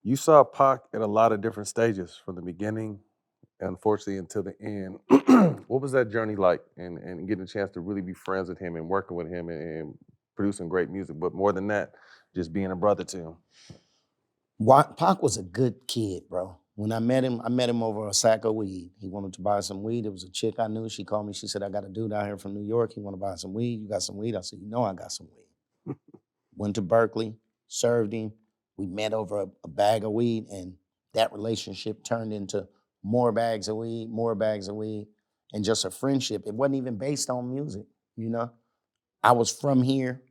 You saw Pac at a lot of different stages from the beginning, unfortunately, until the end. What was that journey like? And getting a chance to really be friends with him and working with him and producing great music, but more than that, just being a brother to him. Pac was a good kid, bro. When I met him over a sack of weed. He wanted to buy some weed. It was a chick I knew. She called me. She said, I got a dude out here from New York. He want to buy some weed. You got some weed? I said, you know I got some weed. Went to Berkeley, served him. We met over a bag of weed, and that relationship turned into more bags of weed, and just a friendship. It wasn't even based on music, you know? I was from here.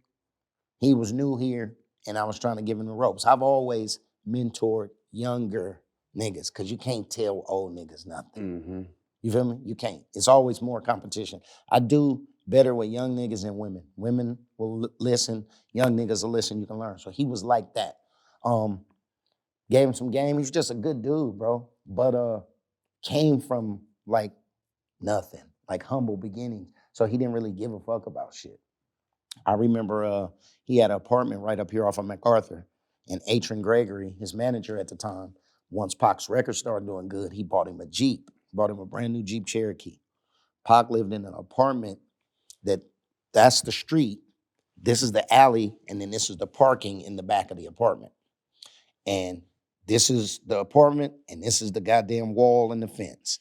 He was new here, and I was trying to give him the ropes. I've always mentored younger niggas, because you can't tell old niggas nothing. Mm-hmm. You feel me? You can't. It's always more competition. I do better with young niggas than women. Women will listen. Young niggas will listen. You can learn. So he was like that. Gave him some game. He was just a good dude, bro. But came from like nothing, like humble beginnings. So he didn't really give a fuck about shit. I remember he had an apartment right up here off of MacArthur. And Atron Gregory, his manager at the time, once Pac's record started doing good, he bought him a Jeep, bought him a brand new Jeep Cherokee. Pac lived in an apartment that's the street, this is the alley, and then this is the parking in the back of the apartment. And this is the apartment, and this is the goddamn wall and the fence.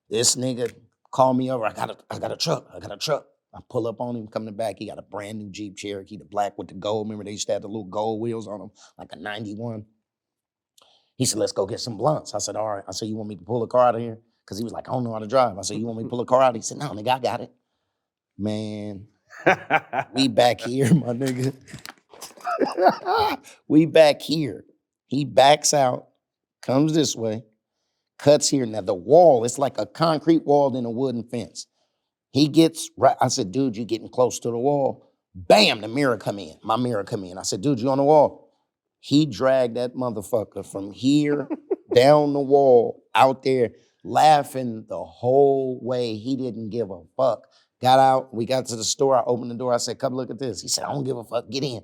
This nigga called me over, I got a truck. I pull up on him, come to the back. He got a brand new Jeep Cherokee, the black with the gold. Remember they used to have the little gold wheels on them, like a 91. He said, let's go get some blunts. I said, all right. I said, you want me to pull a car out of here? Because he was like, I don't know how to drive. I said, you want me to pull a car out? He said, no, nigga, I got it. Man, we back here, my nigga. We back here. He backs out, comes this way, cuts here. Now the wall, it's like a concrete wall and a wooden fence. He gets right. I said, dude, you getting close to the wall. Bam, the mirror come in. My mirror come in. I said, dude, you on the wall? He dragged that motherfucker from here down the wall, out there, laughing the whole way. He didn't give a fuck. Got out, we got to the store. I opened the door. I said, come look at this. He said, I don't give a fuck. Get in.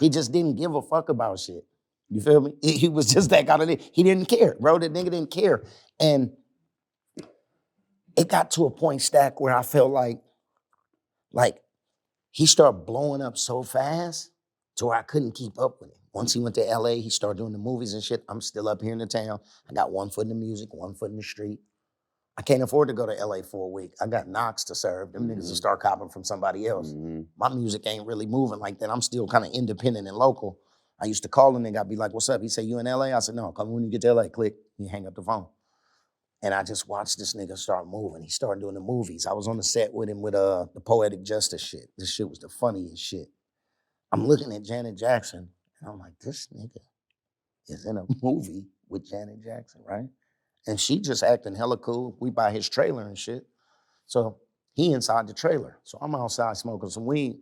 He just didn't give a fuck about shit. You feel me? He was just that kind of nigga. He didn't care, bro. That nigga didn't care. And it got to a point, Stack, where I felt like he started blowing up so fast to where I couldn't keep up with him. Once he went to LA, he started doing the movies and shit. I'm still up here in the town. I got one foot in the music, one foot in the street. I can't afford to go to LA for a week. I got knocks to serve. Them niggas will start copping from somebody else. My music ain't really moving like that. I'm still kind of independent and local. I used to call a nigga. I'd be like, what's up? He said, you in LA? I said, no, come when you get to LA. Click. You hang up the phone. And I just watched this nigga start moving. He started doing the movies. I was on the set with him with the Poetic Justice shit. This shit was the funniest shit. I'm looking at Janet Jackson, and I'm like, this nigga is in a movie with Janet Jackson, right? And she just acting hella cool. We buy his trailer and shit. So he inside the trailer. So I'm outside smoking some weed.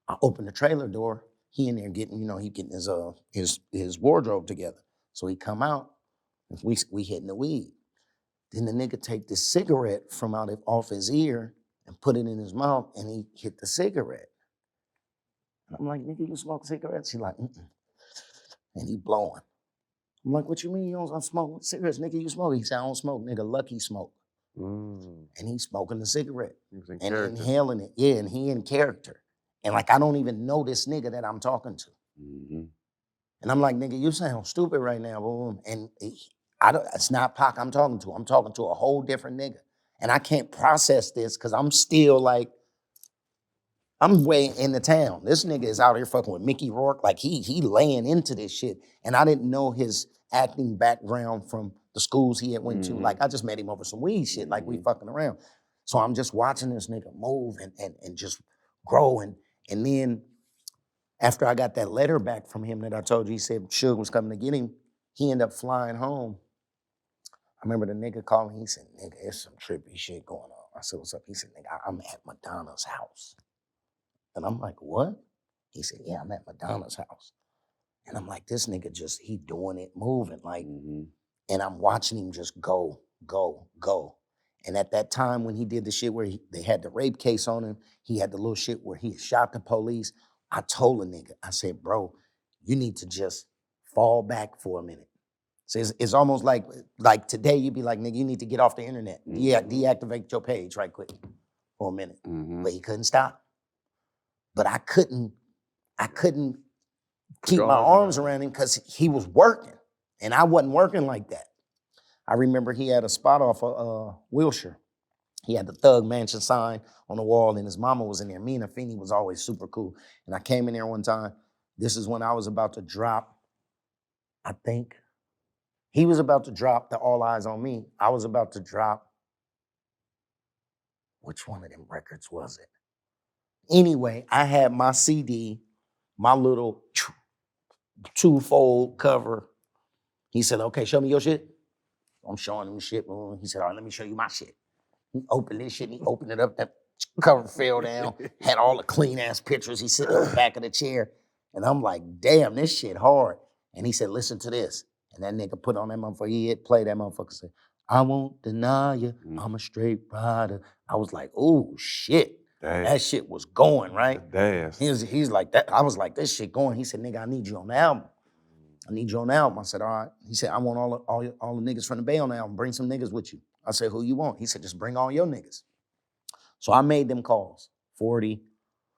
I open the trailer door. He in there getting, he getting his wardrobe together. So he come out, and we hitting the weed. Then the nigga take the cigarette from off his ear and put it in his mouth, and he hit the cigarette. And I'm like, nigga, you smoke cigarettes? He like, mm-mm. And he blowing. I'm like, what you mean you don't smoke cigarettes? Nigga, you smoke? He said, I don't smoke, nigga, Lucky smoke. And he's smoking the cigarette and inhaling it. Yeah, and he in character. And like, I don't even know this nigga that I'm talking to. And I'm like, nigga, you sound stupid right now, boom. And it's not Pac I'm talking to. I'm talking to a whole different nigga. And I can't process this because I'm still like, I'm way in the town. This nigga is out here fucking with Mickey Rourke. Like he laying into this shit. And I didn't know his acting background from the schools he had went to. Like I just met him over some weed shit. Like we fucking around. So I'm just watching this nigga move and just grow. And then after I got that letter back from him that I told you, he said Suge was coming to get him, he ended up flying home. I remember the nigga called me. He said, nigga, there's some trippy shit going on. I said, what's up? He said, nigga, I'm at Madonna's house. And I'm like, what? He said, yeah, I'm at Madonna's house. And I'm like, this nigga just, he doing it, moving. Like, and I'm watching him just go. And at that time when he did the shit where they had the rape case on him, he had the little shit where he shot the police. I told a nigga, I said, bro, you need to just fall back for a minute. So it's almost like today you'd be like, nigga, you need to get off the internet. Deactivate your page right quick for a minute. But he couldn't stop. But I couldn't keep my arms around him because he was working. And I wasn't working like that. I remember he had a spot off of Wilshire. He had the Thug Mansion sign on the wall, and his mama was in there. Me and Afeni was always super cool. And I came in there one time. This is when I was about to drop, I think. He was about to drop the All Eyez on Me. I was about to drop, which one of them records was it? Anyway, I had my CD, my little two-fold cover. He said, okay, show me your shit. I'm showing him shit. He said, all right, let me show you my shit. He opened this shit, and he opened it up, that cover fell down, had all the clean-ass pictures. He sitting on the back of the chair. And I'm like, damn, this shit hard. And he said, listen to this. And that nigga put on that motherfucker, he hit play, that motherfucker said, I won't deny you, I'm a straight rider. I was like, oh, shit. That shit was going, right? He's like, that. I was like, this shit going. He said, nigga, I need you on the album. I need you on the album. I said, all right. He said, I want all the niggas from the Bay on the album. Bring some niggas with you. I said, who you want? He said, just bring all your niggas. So I made them calls, 40,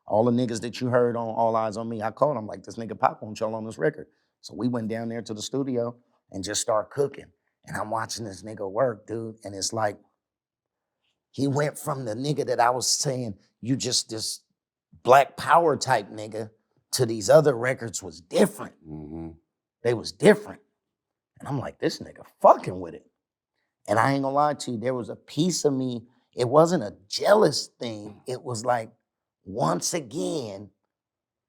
all the niggas that you heard on All Eyez on Me. I called them like, this nigga Pop won't y'all on this record. So we went down there to the studio and just start cooking. And I'm watching this nigga work, dude. And it's like, he went from the nigga that I was saying, you just this Black Power type nigga, to these other records was different. They was different. And I'm like, this nigga fucking with it. And I ain't gonna lie to you, there was a piece of me, it wasn't a jealous thing. It was like, once again,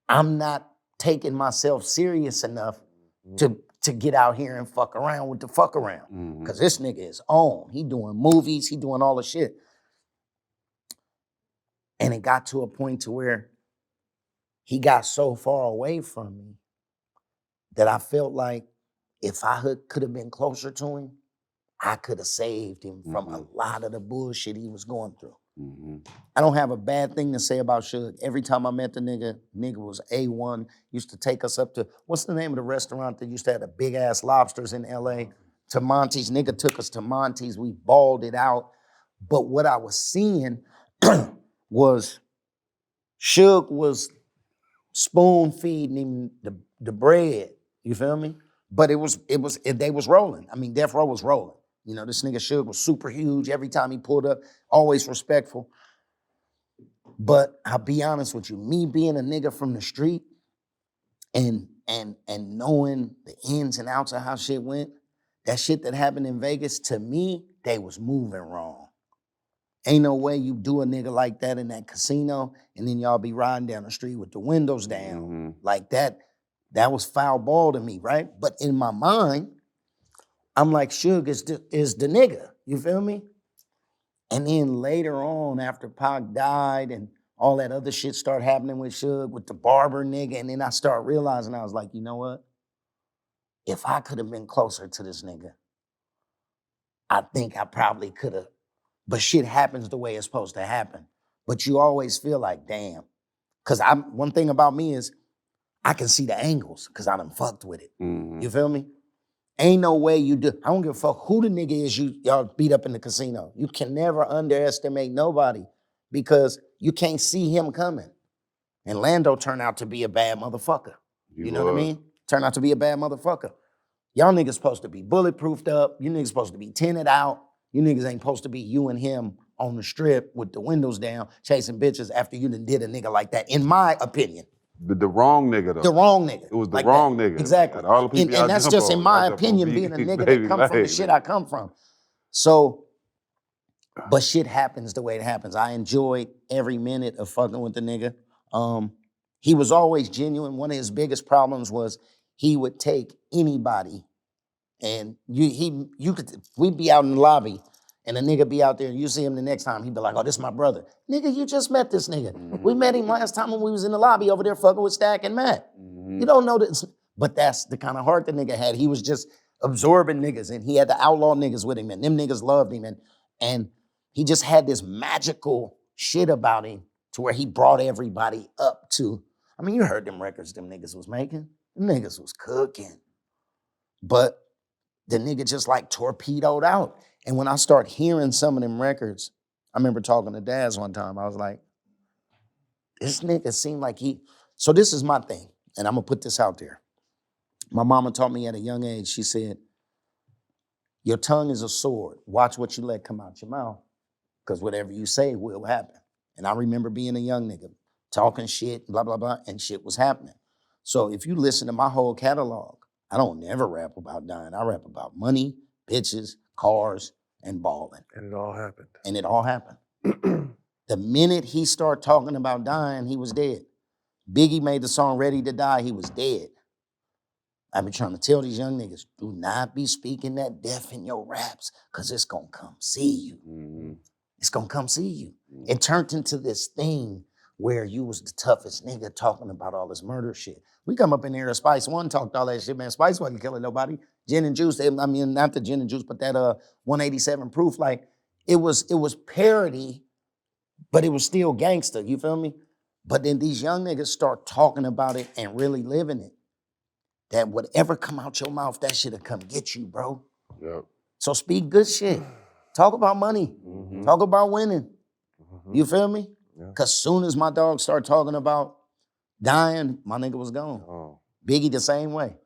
I'm not taking myself serious enough to get out here and fuck around with the fuck around. Because this nigga is on. He doing movies, he doing all the shit. And it got to a point to where he got so far away from me that I felt like if I could have been closer to him, I could have saved him from a lot of the bullshit he was going through. I don't have a bad thing to say about Suge. Every time I met the nigga was A1. Used to take us up to, what's the name of the restaurant that used to have the big ass lobsters in LA? To Monty's. Nigga took us to Monty's. We balled it out. But what I was seeing was Suge was spoon feeding him the bread. You feel me? But they was rolling. I mean, Death Row was rolling. You know, this nigga Suge was super huge. Every time he pulled up, always respectful. But I'll be honest with you, me being a nigga from the street and knowing the ins and outs of how shit went, that shit that happened in Vegas, to me, they was moving wrong. Ain't no way you do a nigga like that in that casino and then y'all be riding down the street with the windows down. Like that was foul ball to me, right? But in my mind, I'm like, Suge is the nigga, you feel me? And then later on, after Pac died and all that other shit started happening with Suge, with the barber nigga, and then I started realizing, I was like, you know what? If I could have been closer to this nigga, I think I probably could have. But shit happens the way it's supposed to happen. But you always feel like, damn. Because one thing about me is I can see the angles because I done fucked with it. You feel me? Ain't no way you do. I don't give a fuck who the nigga is y'all beat up in the casino. You can never underestimate nobody because you can't see him coming. And Lando turned out to be a bad motherfucker. You know what I mean? Turned out to be a bad motherfucker. Y'all niggas supposed to be bulletproofed up. You niggas supposed to be tinted out. You niggas ain't supposed to be you and him on the strip with the windows down, chasing bitches after you done did a nigga like that, in my opinion. The wrong nigga, though. The wrong nigga. It was the like wrong that. nigga. Exactly. All the people And that's just in my opinion, being being a nigga that come from the shit I come from. So, but shit happens the way it happens. I enjoyed every minute of fucking with the nigga. He was always genuine. One of his biggest problems was he would take anybody and we'd be out in the lobby and a nigga be out there and you see him the next time, he'd be like, oh, this is my brother. Nigga, you just met this nigga. We met him last time when we was in the lobby over there fucking with Stack and Matt. You don't know this. But that's the kind of heart the nigga had. He was just absorbing niggas and he had the outlaw niggas with him and them niggas loved him and he just had this magical shit about him to where he brought everybody up to, I mean, you heard them records them niggas was making. Them niggas was cooking. But the nigga just like torpedoed out. And when I start hearing some of them records, I remember talking to Daz one time. I was like, this nigga seemed like so this is my thing, and I'm gonna put this out there. My mama taught me at a young age, she said, your tongue is a sword. Watch what you let come out your mouth, because whatever you say will happen. And I remember being a young nigga, talking shit, blah, blah, blah, and shit was happening. So if you listen to my whole catalog, I don't never rap about dying. I rap about money, bitches, cars, and balling. And it all happened. And it all happened. The minute he started talking about dying, he was dead. Biggie made the song Ready to Die, he was dead. I've been trying to tell these young niggas, do not be speaking that death in your raps, because it's going to come see you. Mm-hmm. It's going to come see you. Mm-hmm. It turned into this thing where you was the toughest nigga talking about all this murder shit. We come up in here, Spice One talked all that shit, man. Spice wasn't killing nobody. Gin and Juice, I mean, not the Gin and Juice, but that 187 Proof, like, it was parody, but it was still gangster, you feel me? But then these young niggas start talking about it and really living it. That whatever come out your mouth, that shit'll come get you, bro. Yep. So speak good shit. Talk about money. Mm-hmm. Talk about winning. Mm-hmm. You feel me? Yeah. Because soon as my dog started talking about dying, my nigga was gone. Oh. Biggie the same way.